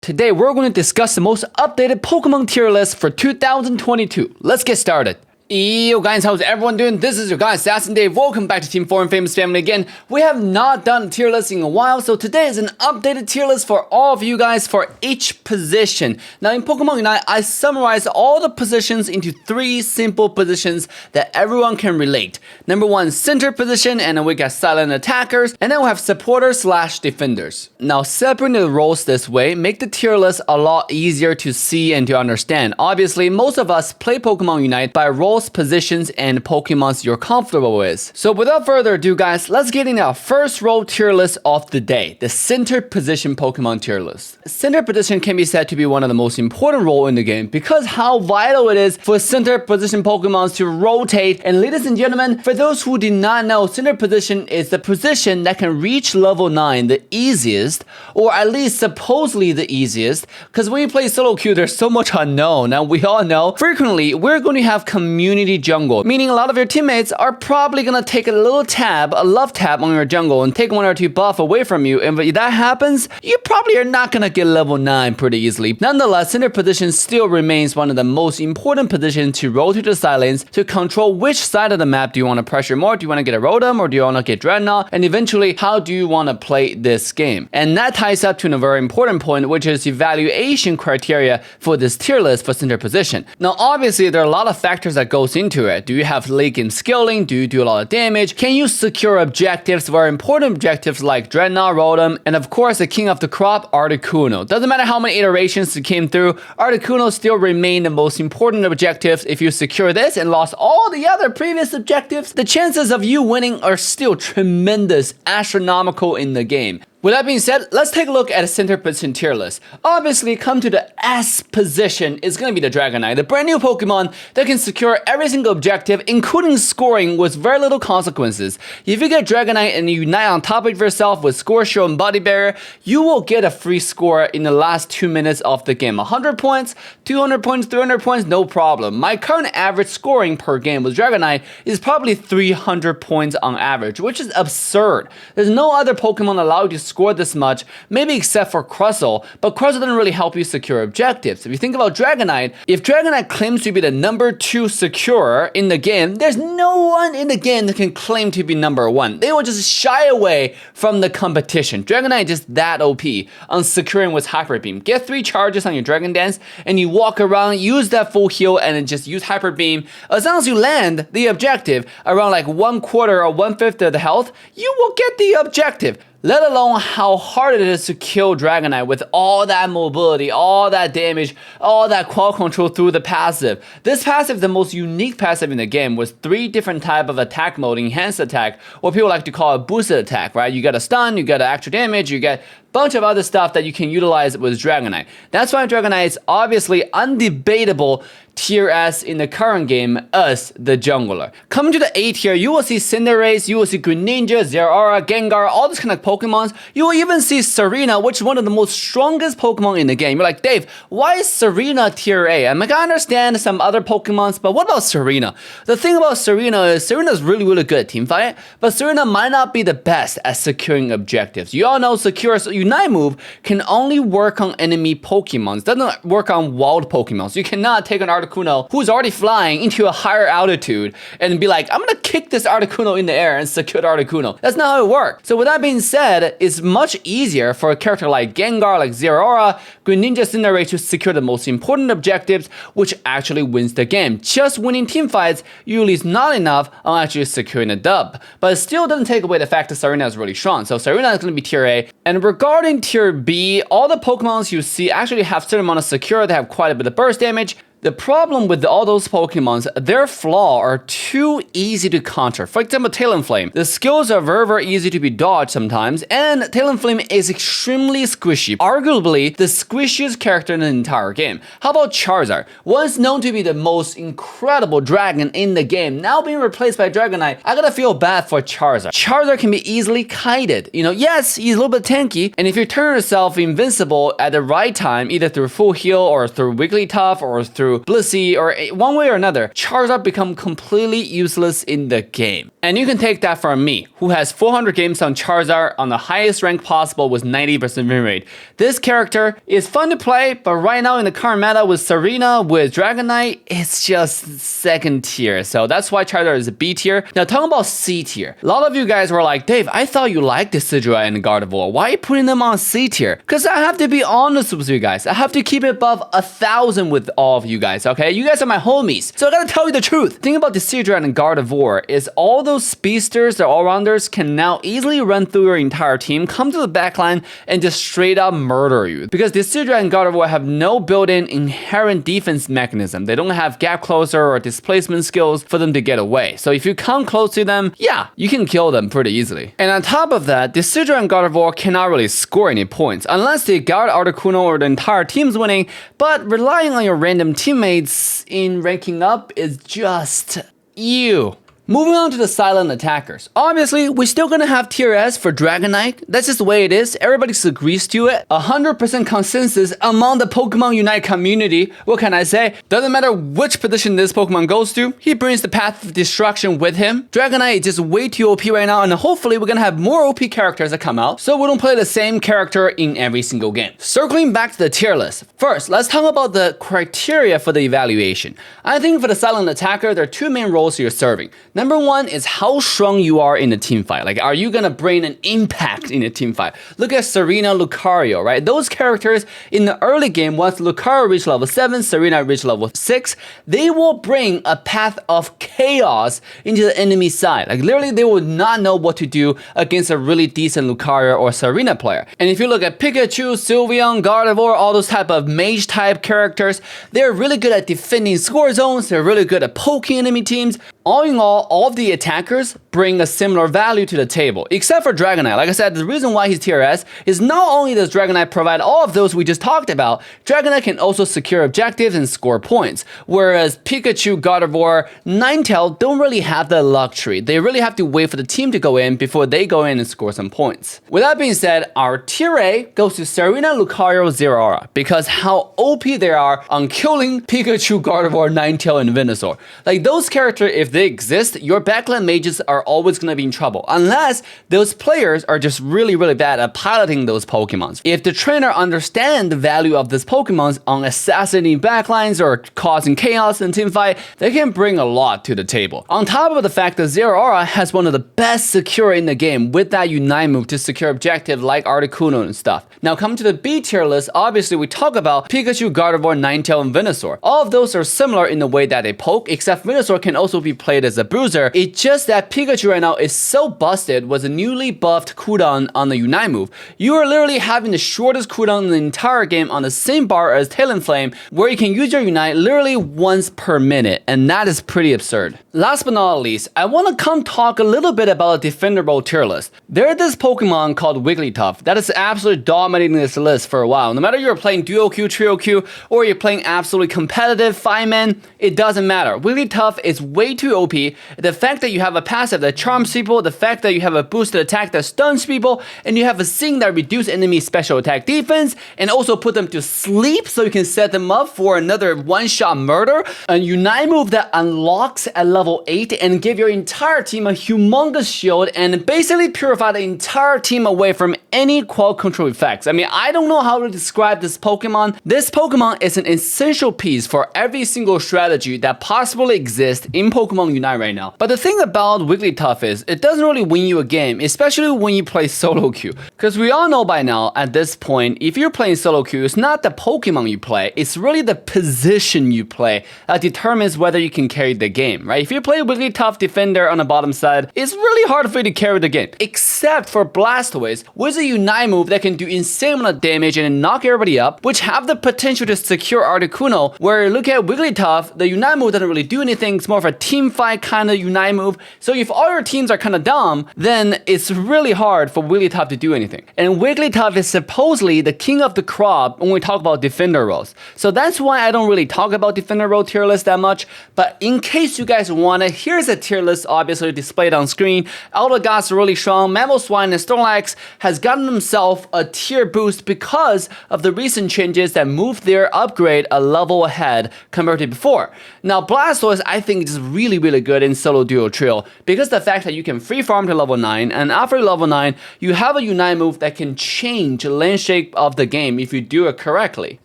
Today we're going to discuss the most updated Pokemon tier list for 2022. Let's get started. Yo guys, how's everyone doing? This is your guy Assassin Dave. Welcome back to Team 4 and Famous Family again. We have not done a tier list in a while, so today is an updated tier list for all of you guys for each position. Now in Pokemon Unite, I summarized all the positions into 3 simple positions that everyone can relate. Number 1, center position, and then we got silent attackers, and then we have supporters / defenders. Now separating the roles this way make the tier list a lot easier to see and to understand. Obviously, most of us play Pokemon Unite by roles, positions, and Pokemons you're comfortable with. So without further ado guys, let's get into our first role tier list of the day, the center position Pokemon tier list. Center position can be said to be one of the most important roles in the game because how vital it is for center position Pokemons to rotate. And ladies and gentlemen, for those who did not know, center position is the position that can reach level 9 the easiest, or at least supposedly the easiest, because when you play solo queue there's so much unknown. Now we all know frequently we're going to have community jungle, meaning a lot of your teammates are probably gonna take a little tab, a love tab on your jungle and take 1 or 2 buff away from you, and if that happens, you probably are not gonna get level 9 pretty easily. Nonetheless, center position still remains one of the most important positions to rotate the silence to control which side of the map do you want to pressure more. Do you want to get a Rotom or do you want to get Dreadnought? And eventually, how do you want to play this game? And that ties up to a very important point, which is evaluation criteria for this tier list for center position. Now, obviously, there are a lot of factors that goes into it. Do you have late game skilling? Do you do a lot of damage? Can you secure objectives, very important objectives like Dreadnought, Rotom, and of course the king of the crop, Articuno. Doesn't matter how many iterations it came through, Articuno still remain the most important objectives. If you secure this and lost all the other previous objectives, the chances of you winning are still tremendous, astronomical in the game. With that being said, let's take a look at a center position tier list. Obviously, come to the S position is going to be the Dragonite, the brand new Pokemon that can secure every single objective, including scoring with very little consequences. If you get Dragonite and you unite on top of yourself with Score Show and Body Barrier, you will get a free score in the last 2 minutes of the game. 100 points, 200 points, 300 points, no problem. My current average scoring per game with Dragonite is probably 300 points on average, which is absurd. There's no other Pokemon allowed to score this much, maybe except for Crustle, but Crustle doesn't really help you secure objectives. If you think about Dragonite, if Dragonite claims to be the number 2 securer in the game, there's no one in the game that can claim to be number 1. They will just shy away from the competition. Dragonite is just that OP on securing with Hyper Beam. Get 3 charges on your Dragon Dance and you walk around, use that full heal and then just use Hyper Beam. As long as you land the objective around like 1/4 or 1/5 of the health, you will get the objective. Let alone how hard it is to kill Dragonite with all that mobility, all that damage, all that qual control through the passive. This passive is the most unique passive in the game with 3 different type of attack mode, enhanced attack, or people like to call it boosted attack, right? You get a stun, you get an extra damage, you get bunch of other stuff that you can utilize with Dragonite. That's why Dragonite is obviously undebatable tier S in the current game as the jungler. Coming to the A tier, you will see Cinderace, you will see Greninja, Zeraora, Gengar, all these kind of Pokemons. You will even see Serena, which is one of the most strongest Pokemon in the game. You're like, Dave, why is Serena tier A? I mean, I understand some other Pokemons, but what about Serena? The thing about Serena is Serena's really, really good at teamfight, but Serena might not be the best at securing objectives. You all know secure Unite move can only work on enemy Pokemons. It doesn't work on wild Pokemons. You cannot take an Articuno who's already flying into a higher altitude and be like, I'm gonna kick this Articuno in the air and secure the Articuno. That's not how it works. So with that being said, it's much easier for a character like Gengar, like Zeraora, Greninja, Cinderace to secure the most important objectives, which actually wins the game. Just winning team fights usually is not enough on actually securing a dub. But it still doesn't take away the fact that Serena is really strong. So Serena is gonna be tier A. And regarding tier B, all the Pokemons you see actually have certain amount of secure, they have quite a bit of burst damage. The problem with all those Pokemons, their flaws are too easy to counter. For example, Talonflame. The skills are very, very easy to be dodged sometimes, and Talonflame is extremely squishy. Arguably, the squishiest character in the entire game. How about Charizard? Once known to be the most incredible dragon in the game, now being replaced by Dragonite, I gotta feel bad for Charizard. Charizard can be easily kited. You know, yes, he's a little bit tanky, and if you turn yourself invincible at the right time, either through full heal or through Wigglytuff or through through Blissey or one way or another, Charizard become completely useless in the game. And you can take that from me, who has 400 games on Charizard on the highest rank possible with 90% win rate. This character is fun to play, but right now in the current meta with Serena, with Dragonite, it's just second tier. So that's why Charizard is a B tier. Now talking about C tier, a lot of you guys were like, Dave, I thought you liked Decidueye and Gardevoir. Why are you putting them on C tier? Because I have to be honest with you guys. I have to keep it above 1,000 with all of you guys, okay? You guys are my homies. So I gotta tell you the truth. The thing about Decidueye and Gardevoir is all those speedsters, the all-rounders, can now easily run through your entire team, come to the backline, and just straight up murder you. Because Decidueye and Gardevoir have no built-in inherent defense mechanism. They don't have gap closer or displacement skills for them to get away. So if you come close to them, yeah, you can kill them pretty easily. And on top of that, Decidueye and Gardevoir cannot really score any points unless they guard Articuno or the entire team's winning, but relying on your random teammates in ranking up is just you. Moving on to the silent attackers. Obviously, we're still gonna have tier S for Dragonite. That's just the way it is. Everybody agrees to it. 100% consensus among the Pokemon Unite community. What can I say? Doesn't matter which position this Pokemon goes to, he brings the path of destruction with him. Dragonite is just way too OP right now, and hopefully we're gonna have more OP characters that come out, so we don't play the same character in every single game. Circling back to the tier list. First, let's talk about the criteria for the evaluation. I think for the silent attacker, there are two main roles you're serving. Number one is how strong you are in a team fight. Like, are you gonna bring an impact in a team fight? Look at Serena, Lucario, right? Those characters in the early game, once Lucario reached level 7, Serena reached level 6, they will bring a path of chaos into the enemy side. Like, literally, they will not know what to do against a really decent Lucario or Serena player. And if you look at Pikachu, Sylveon, Gardevoir, all those type of mage type characters, they're really good at defending score zones. They're really good at poking enemy teams. All in all of the attackers bring a similar value to the table, except for Dragonite. Like I said, the reason why he's tier S is not only does Dragonite provide all of those we just talked about, Dragonite can also secure objectives and score points, whereas Pikachu, Gardevoir, Ninetale don't really have that luxury. They really have to wait for the team to go in before they go in and score some points. With that being said, our tier A goes to Serena, Lucario, Zeraora, because how OP they are on killing Pikachu, Gardevoir, Ninetale, and Venusaur. Like, those characters, if they exist, your backline mages are always going to be in trouble, unless those players are just really bad at piloting those Pokemons. If the trainer understands the value of these Pokemons on assassinating backlines or causing chaos in team fight, they can bring a lot to the table. On top of the fact that Zeraora has one of the best secure in the game with that Unite move to secure objectives like Articuno and stuff. Now come to the B tier list, obviously we talk about Pikachu, Gardevoir, Ninetale, and Venusaur. All of those are similar in the way that they poke, except Venusaur can also be played as a bruiser. It's just that Pikachu right now is so busted with a newly buffed cooldown on the Unite move. You are literally having the shortest cooldown in the entire game on the same bar as Talonflame, where you can use your Unite literally once per minute, and that is pretty absurd. Last but not least, I want to come talk a little bit about a Defenderable tier list. There's this Pokemon called Wigglytuff that is absolutely dominating this list for a while. No matter you're playing duo queue, trio queue, or you're playing absolutely competitive 5-man, it doesn't matter. Wigglytuff is way too OP. The fact that you have a passive that charms people, the fact that you have a boosted attack that stuns people, and you have a sing that reduces enemy special attack defense, and also put them to sleep so you can set them up for another one-shot murder, a Unite move that unlocks at level 8 and give your entire team a humongous shield and basically purify the entire team away from any qual control effects. I mean, I don't know how to describe this Pokemon. This Pokemon is an essential piece for every single strategy that possibly exists in Pokemon Unite right now. But the thing about Wigglytuff is, it doesn't really win you a game, especially when you play solo queue. Because we all know by now, at this point, if you're playing solo queue, it's not the Pokemon you play, it's really the position you play that determines whether you can carry the game, right? If you play Wigglytuff Defender on the bottom side, it's really hard for you to carry the game. Except for Blastoise, with a Unite move that can do insane amount of damage and knock everybody up, which have the potential to secure Articuno, where look at Wigglytuff, the Unite move doesn't really do anything, it's more of a team fight kind of Unite move. So if all your teams are kind of dumb, then it's really hard for Wigglytuff to do anything. And Wigglytuff is supposedly the king of the crop when we talk about defender roles. So that's why I don't really talk about defender role tier list that much. But in case you guys want it, here's a tier list obviously displayed on screen. Eldegoss really strong. Mamoswine and Snorlax has gotten themselves a tier boost because of the recent changes that moved their upgrade a level ahead compared to before. Now Blastoise I think is really good in solo duo trio because the fact that you can free farm to level 9 and after level 9 you have a Unite move that can change the landscape of the game if you do it correctly.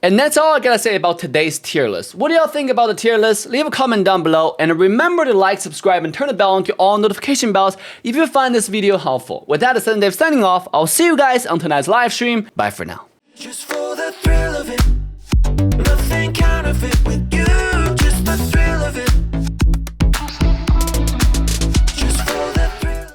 And that's all I gotta say about today's tier list. What do y'all think about the tier list? Leave a comment down below and remember to like, subscribe, and turn the bell on to all notification bells if you find this video helpful. With that, Dave signing off. I'll see you guys on tonight's live stream. Bye for now. Just for the thrill of it, nothing counterfeit with